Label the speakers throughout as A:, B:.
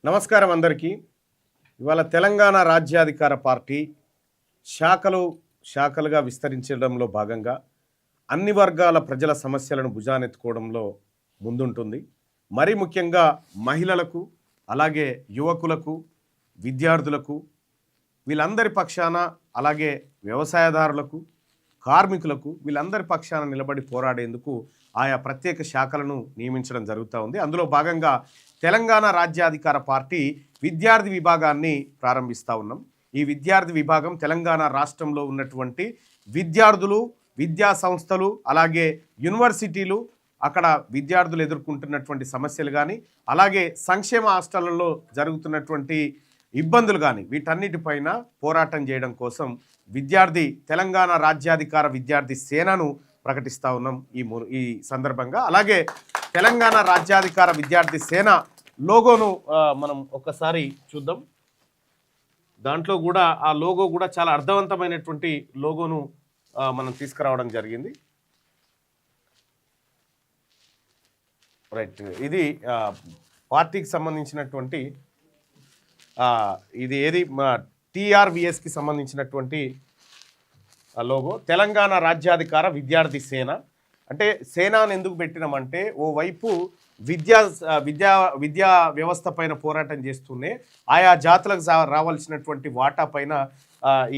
A: నమస్కారం అందరికీ. ఇవాళ తెలంగాణ రాజ్యాధికార పార్టీ శాఖలుగా విస్తరించడంలో భాగంగా అన్ని వర్గాల ప్రజల సమస్యలను భుజానెత్తుకోవడంలో ముందుంటుంది. మరీ ముఖ్యంగా మహిళలకు, అలాగే యువకులకు, విద్యార్థులకు, వీళ్ళందరి పక్షాన, అలాగే వ్యవసాయదారులకు, కార్మికులకు, వీళ్ళందరి పక్షాన నిలబడి పోరాడేందుకు ఆయా ప్రత్యేక శాఖలను నియమించడం జరుగుతూ ఉంది. అందులో భాగంగా తెలంగాణ రాజ్యాధికార పార్టీ విద్యార్థి విభాగాన్ని ప్రారంభిస్తూ ఉన్నాం. ఈ విద్యార్థి విభాగం తెలంగాణ రాష్ట్రంలో ఉన్నటువంటి విద్యార్థులు, విద్యా సంస్థలు, అలాగే యూనివర్సిటీలు, అక్కడ విద్యార్థులు ఎదుర్కొంటున్నటువంటి సమస్యలు కానీ, అలాగే సంక్షేమ హాస్టళ్లలో జరుగుతున్నటువంటి ఇబ్బందులు కానీ, వీటన్నిటిపైన పోరాటం చేయడం కోసం తెలంగాణ రాజ్యాధికార విద్యార్థి సేనను ప్రకటిస్తూ ఉన్నాం ఈ సందర్భంగా. అలాగే తెలంగాణ రాజ్యాధికార విద్యార్థి సేన లోగోను మనం ఒక్కసారి చూద్దాం. దాంట్లో కూడా ఆ లోగో కూడా చాలా అర్థవంతమైనటువంటి లోగోను మనం తీసుకురావడం జరిగింది. రైట్, ఇది పార్టీకి సంబంధించినటువంటి ఇది ఏది టీఆర్వీఎస్కి సంబంధించినటువంటి లోగో. తెలంగాణ రాజ్యాధికార విద్యార్థి సేన అంటే సేనాను ఎందుకు పెట్టినామంటే, ఓవైపు విద్యా వ్యవస్థ పైన పోరాటం చేస్తూనే ఆయా జాతులకు రావాల్సినటువంటి వాటా పైన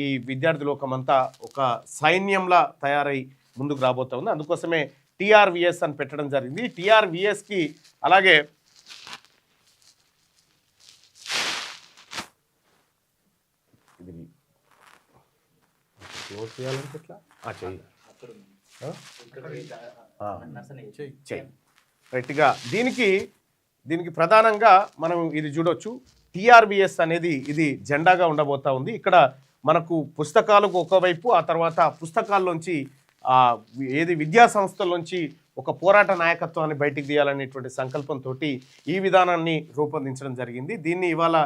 A: ఈ విద్యార్థి లోకమంతా ఒక సైన్యంలా తయారై ముందుకు రాబోతా ఉంది. అందుకోసమే టీఆర్వీఎస్ అని పెట్టడం జరిగింది. టీఆర్వీఎస్కి అలాగే క్లోజ్ చేయాలంటే ఎట్లా రైట్గా దీనికి ప్రధానంగా మనం ఇది చూడొచ్చు. టీఆర్వీఎస్ అనేది ఇది జెండాగా ఉండబోతా ఉంది. ఇక్కడ మనకు పుస్తకాలకు ఒకవైపు, ఆ తర్వాత పుస్తకాల్లోంచి విద్యా సంస్థల్లోంచి ఒక పోరాట నాయకత్వాన్ని బయటికి తీయాలనేటువంటి సంకల్పంతో ఈ విధానాన్ని రూపొందించడం జరిగింది. దీన్ని ఇవాళ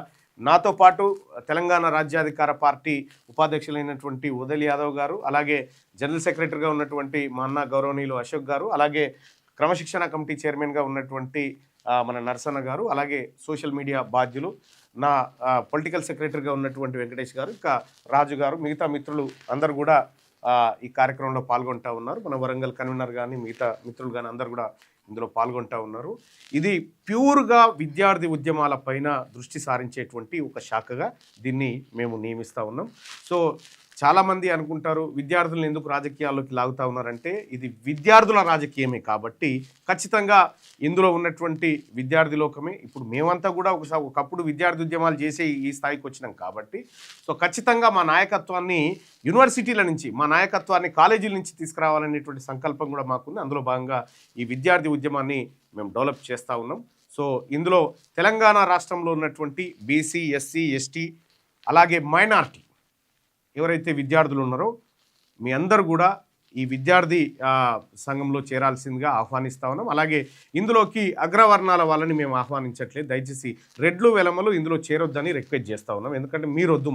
A: నాతో పాటు తెలంగాణ రాజ్యాధికార పార్టీ ఉపాధ్యక్షులైనటువంటి ఉదయ్ యాదవ్ గారు, అలాగే జనరల్ సెక్రటరీగా ఉన్నటువంటి మా అన్న గౌరవనీయులు అశోక్ గారు, అలాగే క్రమశిక్షణ కమిటీ చైర్మన్గా ఉన్నటువంటి మన నరసన్న గారు, అలాగే సోషల్ మీడియా బాధ్యులు నా పొలిటికల్ సెక్రటరీగా ఉన్నటువంటి వెంకటేష్ గారు, ఇంకా రాజు గారు, మిగతా మిత్రులు అందరు కూడా ఈ కార్యక్రమంలో పాల్గొంటూ ఉన్నారు. మన వరంగల్ కన్వీనర్ కానీ మిగతా మిత్రులు కానీ అందరు కూడా ఇందులో పాల్గొంటూ ఉన్నారు. ఇది ప్యూర్గా విద్యార్థి ఉద్యమాల పైన దృష్టి సారించేటువంటి ఒక శాఖగా దీన్ని మేము నియమిస్తూ ఉన్నాం. సో చాలామంది అనుకుంటారు విద్యార్థులను ఎందుకు రాజకీయాల్లోకి లాగుతూ ఉన్నారంటే, ఇది విద్యార్థుల రాజకీయమే కాబట్టి ఖచ్చితంగా ఇందులో ఉన్నటువంటి విద్యార్థి లోకమే. ఇప్పుడు మేమంతా కూడా ఒకప్పుడు విద్యార్థి ఉద్యమాలు చేసే ఈ స్థాయికి వచ్చినాం కాబట్టి, సో ఖచ్చితంగా మా నాయకత్వాన్ని యూనివర్సిటీల నుంచి, మా నాయకత్వాన్ని కాలేజీల నుంచి తీసుకురావాలనేటువంటి సంకల్పం కూడా మాకుంది. అందులో భాగంగా ఈ విద్యార్థి ఉద్యమాన్ని మేము డెవలప్ చేస్తూ ఉన్నాం. సో ఇందులో తెలంగాణ రాష్ట్రంలో ఉన్నటువంటి బీసీ, ఎస్సీ, ఎస్టీ, అలాగే మైనారిటీ ఎవరైతే విద్యార్థులు ఉన్నారో మీ అందరూ కూడా ఈ విద్యార్థి సంఘంలో చేరాల్సిందిగా ఆహ్వానిస్తూ ఉన్నాం. అలాగే ఇందులోకి అగ్రవర్ణాల వాళ్ళని మేము ఆహ్వానించట్లేదు. దయచేసి రెడ్లు వెలమలు ఇందులో చేరొద్దని రిక్వెస్ట్ చేస్తూ ఉన్నాం. ఎందుకంటే మీరొద్దు,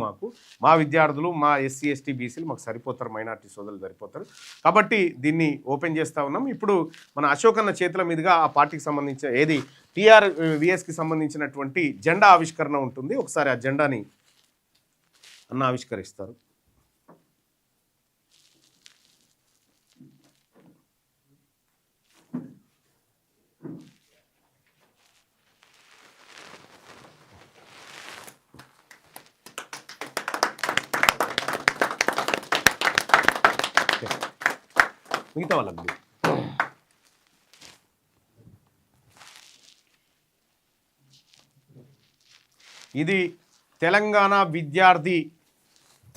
A: మా విద్యార్థులు, మా ఎస్సీ, ఎస్టీ, బీసీలు మాకు సరిపోతారు, మైనార్టీ సోదరులు సరిపోతారు. కాబట్టి దీన్ని ఓపెన్ చేస్తూ ఉన్నాం. ఇప్పుడు మన అశోక్ అన్న చేతుల మీదుగా ఆ పార్టీకి సంబంధించిన టీఆర్వీఎస్కి సంబంధించినటువంటి జెండా ఆవిష్కరణ ఉంటుంది. ఒకసారి ఆ జెండాని అన్న ఆవిష్కరిస్తారు. మిగతా వాళ్ళకి ఇది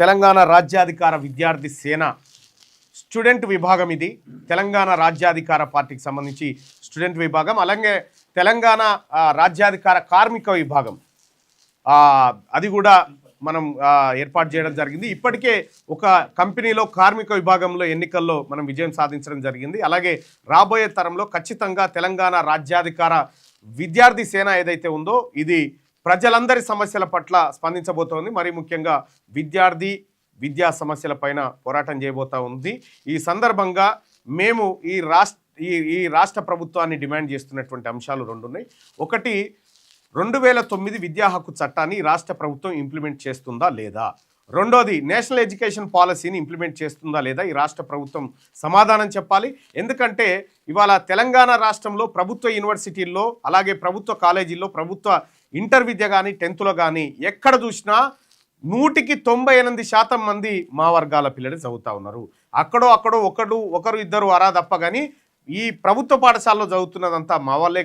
A: తెలంగాణ రాజ్యాధికార విద్యార్థి సేన స్టూడెంట్ విభాగం. ఇది తెలంగాణ రాజ్యాధికార పార్టీకి సంబంధించి స్టూడెంట్ విభాగం. అలాగే తెలంగాణ రాజ్యాధికార కార్మిక విభాగం అది కూడా మనం ఏర్పాటు చేయడం జరిగింది. ఇప్పటికే ఒక కంపెనీలో కార్మిక విభాగంలో ఎన్నికల్లో మనం విజయం సాధించడం జరిగింది. అలాగే రాబోయే తరంలో ఖచ్చితంగా తెలంగాణ రాజ్యాధికార విద్యార్థి సేన ఏదైతే ఉందో ఇది ప్రజలందరి సమస్యల పట్ల స్పందించబోతోంది. మరి ముఖ్యంగా విద్యా సమస్యల పైన పోరాటం చేయబోతా ఉంది. ఈ సందర్భంగా మేము ఈ రాష్ట్ర ప్రభుత్వాన్ని డిమాండ్ చేస్తున్నటువంటి అంశాలు రెండు ఉన్నాయి. ఒకటి, 2009 విద్యా హక్కు చట్టాన్ని రాష్ట్ర ప్రభుత్వం ఇంప్లిమెంట్ చేస్తుందా లేదా? రెండోది, నేషనల్ ఎడ్యుకేషన్ పాలసీని ఇంప్లిమెంట్ చేస్తుందా లేదా? ఈ రాష్ట్ర ప్రభుత్వం సమాధానం చెప్పాలి. ఎందుకంటే ఇవాళ తెలంగాణ రాష్ట్రంలో ప్రభుత్వ యూనివర్సిటీల్లో, అలాగే ప్రభుత్వ కాలేజీల్లో, ప్రభుత్వ ఇంటర్ విద్య కానీ 10th కానీ ఎక్కడ చూసినా 198% మంది మా వర్గాల పిల్లలు చదువుతూ ఉన్నారు. అక్కడో ఒకరు ఇద్దరు అరా తప్ప కానీ ఈ ప్రభుత్వ పాఠశాలలో చదువుతున్నదంతా మా వాళ్ళే.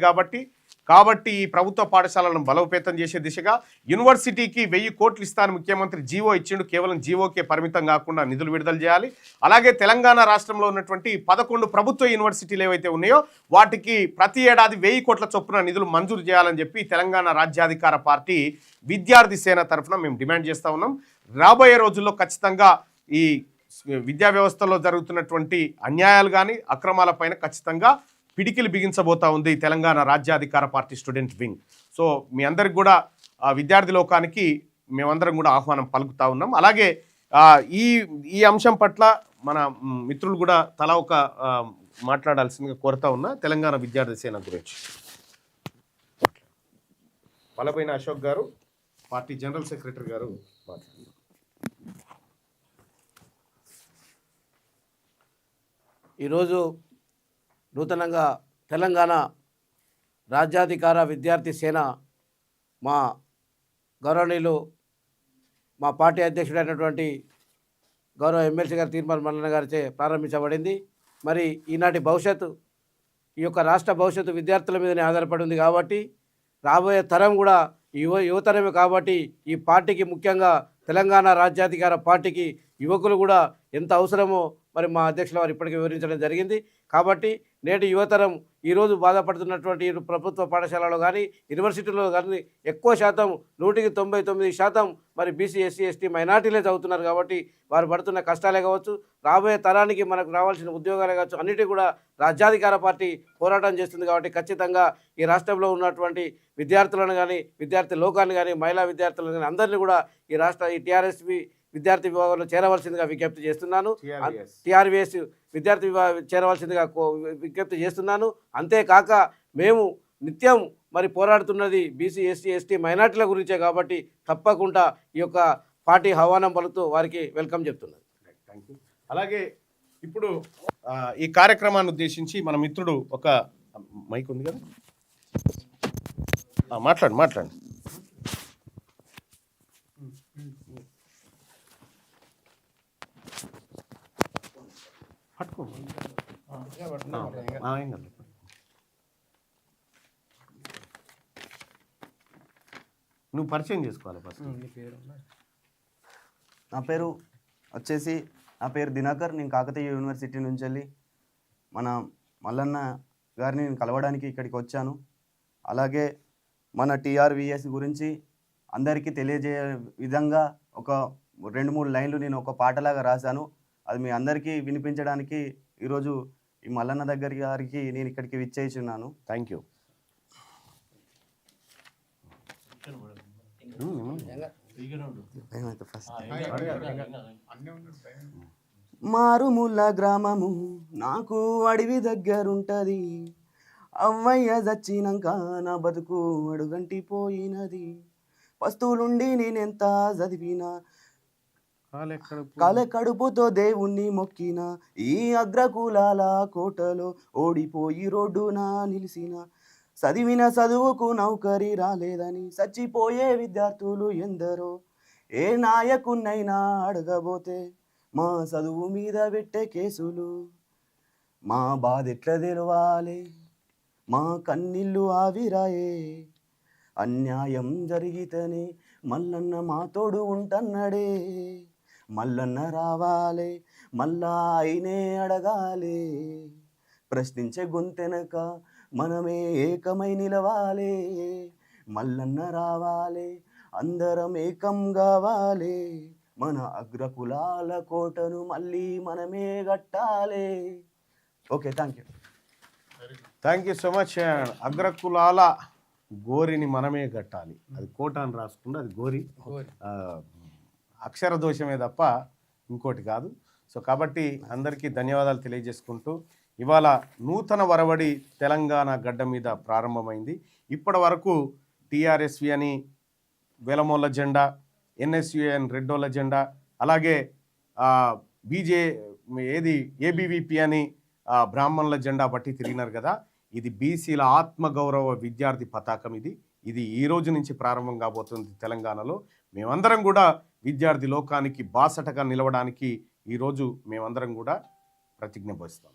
A: కాబట్టి ఈ ప్రభుత్వ పాఠశాలను బలోపేతం చేసే దిశగా యూనివర్సిటీకి 1000 కోట్లు ఇస్తాను ముఖ్యమంత్రి జీవో ఇచ్చిండు. కేవలం జీవోకే పరిమితం కాకుండా నిధులు విడుదల చేయాలి. అలాగే తెలంగాణ రాష్ట్రంలో ఉన్నటువంటి 11 ప్రభుత్వ యూనివర్సిటీలు ఏవైతే ఉన్నాయో వాటికి ప్రతి ఏడాది 1000 కోట్ల చొప్పున నిధులు మంజూరు చేయాలని చెప్పి తెలంగాణ రాజ్యాధికార పార్టీ విద్యార్థి సేన తరఫున మేము డిమాండ్ చేస్తూ ఉన్నాం. రాబోయే రోజుల్లో ఖచ్చితంగా ఈ విద్యా వ్యవస్థలో జరుగుతున్నటువంటి అన్యాయాలు కానీ అక్రమాలపైన ఖచ్చితంగా పిడికిలు బిగించబోతా ఉంది Telangana Rajyadhikara party student wing. So మీ అందరికి కూడా విద్యార్థి లోకానికి మేమందరం కూడా ఆహ్వానం పలుకుతా ఉన్నాం. అలాగే ఈ అంశం పట్ల మన మిత్రులు కూడా తలా ఒక మాట్లాడాల్సిందిగా కోరుతా ఉన్నా. తెలంగాణ విద్యార్థి సేన గురించి వల్లభైన Ashok garu, party general secretary గారు మాట్లాడారు.
B: ఈరోజు నూతనంగా తెలంగాణ రాజ్యాధికార విద్యార్థి సేన మా గౌరవనీయులు మా పార్టీ అధ్యక్షుడైనటువంటి గౌరవ ఎమ్మెల్సీ గారు తీర్మాన్ మల్లన్న గారిచే ప్రారంభించబడింది. మరి ఈనాటి భవిష్యత్తు, ఈ యొక్క రాష్ట్ర భవిష్యత్తు విద్యార్థుల మీదనే ఆధారపడి ఉంది. కాబట్టి రాబోయే తరం కూడా యువతరమే. కాబట్టి ఈ పార్టీకి, ముఖ్యంగా తెలంగాణ రాజ్యాధికార పార్టీకి యువకులు కూడా ఎంత అవసరమో మరి మా అధ్యక్షుల వారు ఇప్పటికీ వివరించడం జరిగింది. కాబట్టి నేటి యువతరం ఈరోజు బాధపడుతున్నటువంటి ప్రభుత్వ పాఠశాలలో కానీ యూనివర్సిటీలో కానీ ఎక్కువ శాతం 99% మరి బీసీ, ఎస్సీ, ఎస్టీ, మైనార్టీలే చదువుతున్నారు. కాబట్టి వారు పడుతున్న కష్టాలే కావచ్చు, రాబోయే తరానికి మనకు రావాల్సిన ఉద్యోగాలే కావచ్చు, అన్నిటి కూడా రాజ్యాధికార పార్టీ పోరాటం చేస్తుంది. కాబట్టి ఖచ్చితంగా ఈ రాష్ట్రంలో ఉన్నటువంటి విద్యార్థులను కానీ, విద్యార్థి లోకాన్ని కానీ, మహిళా విద్యార్థులను కానీ అందరినీ కూడా ఈ టీఆర్ఎస్ విద్యార్థి విభాగంలో చేరవలసిందిగా విజ్ఞప్తి చేస్తున్నాను. టీఆర్వీఎస్ విద్యార్థి చేరవలసిందిగా విజ్ఞప్తి చేస్తున్నాను. అంతేకాక మేము నిత్యం మరి పోరాడుతున్నది బీసీ, ఎస్సీ, ఎస్టీ, మైనార్టీల గురించే. కాబట్టి తప్పకుండా ఈ యొక్క పార్టీ ఆహ్వానం పలుకుతూ వారికి వెల్కమ్ చెప్తున్నాను.
A: అలాగే ఇప్పుడు ఈ కార్యక్రమాన్ని ఉద్దేశించి మన మిత్రుడు ఒక మైక్ ఉంది కదా, మాట్లాడు. నువ్వు పరిచయం చేసుకోవాలి ఫస్ట్.
C: నా పేరు దినకర్. నేను కాకతీయ యూనివర్సిటీ నుంచి వెళ్ళి మన మల్లన్న గారిని కలవడానికి ఇక్కడికి వచ్చాను. అలాగే మన టీఆర్వీఎస్ గురించి అందరికీ తెలియజేయ విధంగా ఒక 2-3 లైన్లు నేను ఒక పాటలాగా రాశాను. అది మీ అందరికీ వినిపించడానికి ఈరోజు ఈ మల్లన్న గారికి నేను ఇక్కడికి విచ్చేస్తున్నాను.
A: Thank you.
C: మారుమూల గ్రామము నాకు అడవి దగ్గరుంటది, అవ్వయ్య చచ్చినాక నా బతుకు అడుగంటిపోయినది, పస్తులుండి నేనెంత చదివినా కాలే కడుపుతో దేవుణ్ణి మొక్కిన, ఈ అగ్రకులాల కోటలో ఓడిపోయి రోడ్డున నిలిసిన, చదివిన చదువుకు నౌకరి రాలేదని చచ్చిపోయే విద్యార్థులు ఎందరో, ఏ నాయకున్నైనా అడగబోతే మా చదువు మీద పెట్టే కేసులు, మా బాధ ఎట్లా తెలవాలే, మా కన్నీళ్ళు ఆవిరాయే, అన్యాయం జరిగితేనే మల్లన్న మా తోడు ఉంటన్నడే, మల్లన్న రావాలే మళ్ళా అయినే అడగాలే, ప్రశ్నించే గొంతెనక మనమే ఏకమై నిలవాలే, మల్లన్న రావాలే అందరం ఏకం కావాలే, మన అగ్రకులాల కోటను మళ్ళీ మనమే కట్టాలే. Okay,
A: thank you so much. అగ్రకులాల గోరిని మనమే కట్టాలి, అది కోట అని రాసుకుంటే అది గోరి, అక్షర దోషమే తప్ప ఇంకోటి కాదు. సో కాబట్టి అందరికీ ధన్యవాదాలు తెలియజేసుకుంటూ, ఇవాళ నూతన వరవడి తెలంగాణ గడ్డ మీద ప్రారంభమైంది. ఇప్పటి వరకు టీఆర్ఎస్వి అని వెలమోళ్ళ జెండా, ఎన్ఎస్యుఎన్ రెడ్డోళ్ళ జెండా, అలాగే బీజే ఏబీవీపీ అని బ్రాహ్మణుల జెండా బట్టి తిరిగినారు కదా. ఇది బీసీల ఆత్మగౌరవ విద్యార్థి పతాకం. ఇది ఈ రోజు నుంచి ప్రారంభం కాబోతుంది తెలంగాణలో. మేమందరం కూడా విద్యార్థి లోకానికి బాసటగా నిలవడానికి ఈరోజు మేమందరం కూడా ప్రతిజ్ఞ వహిస్తాం.